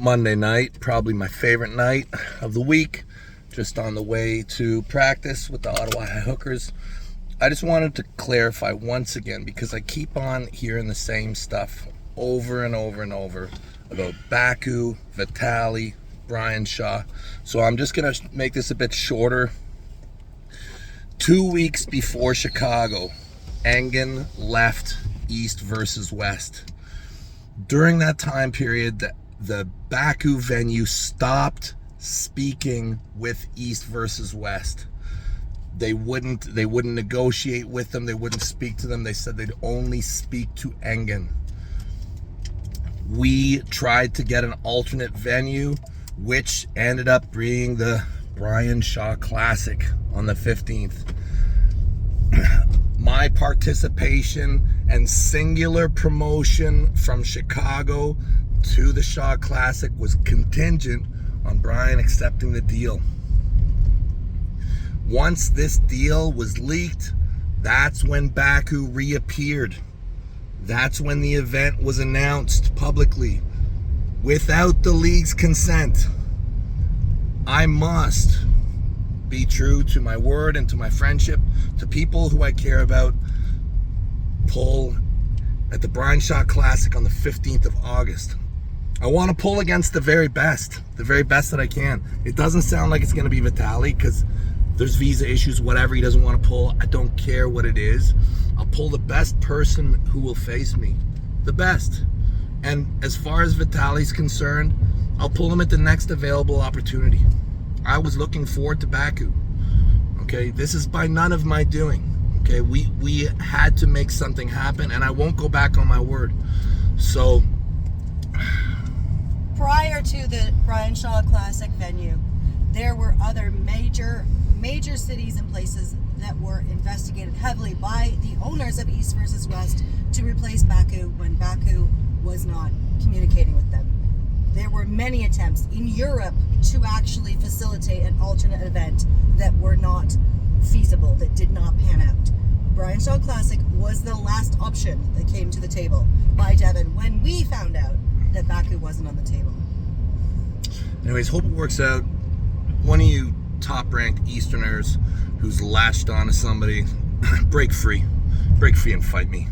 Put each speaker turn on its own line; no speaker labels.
Monday night, probably my favorite night of the week, just on the way to practice with the Ottawa High Hookers. I just wanted to clarify once again, because I keep on hearing the same stuff over and over and over about Baku, Vitali, Brian Shaw. So I'm just going to make this a bit shorter. 2 weeks before Chicago, Engen left East versus West. During that time period, the Baku venue stopped speaking with East versus West. They wouldn't negotiate with them. They wouldn't speak to them. They said they'd only speak to Engen. We tried to get an alternate venue, which ended up being the Brian Shaw Classic on the 15th. My participation and singular promotion from Chicago to the Shaw Classic was contingent on Brian accepting the deal. Once this deal was leaked, that's when Baku reappeared. That's when the event was announced publicly without the league's consent. I must be true to my word and to my friendship, to people who I care about. Pull at the Brian Shaw Classic on the 15th of August. I want to pull against the very best that I can. It doesn't sound like it's going to be Vitali because there's visa issues, whatever. He doesn't want to pull. I don't care what it is. I'll pull the best person who will face me, the best. And as far as Vitali's concerned, I'll pull him at the next available opportunity. I was looking forward to Baku. Okay, this is by none of my doing. Okay, we had to make something happen, and I won't go back on my word. So,
prior to the Brian Shaw Classic venue, there were other major cities and places that were investigated heavily by the owners of East versus West to replace Baku when Baku was not communicating with them. There were many attempts in Europe to actually facilitate an alternate event that were not feasible, that did not pan out. Brian Shaw Classic was the last option that came to the table by Devon when we found out that Baku wasn't on the table.
Anyways, hope it works out. One of you top-ranked Easterners who's latched onto somebody, break free and fight me.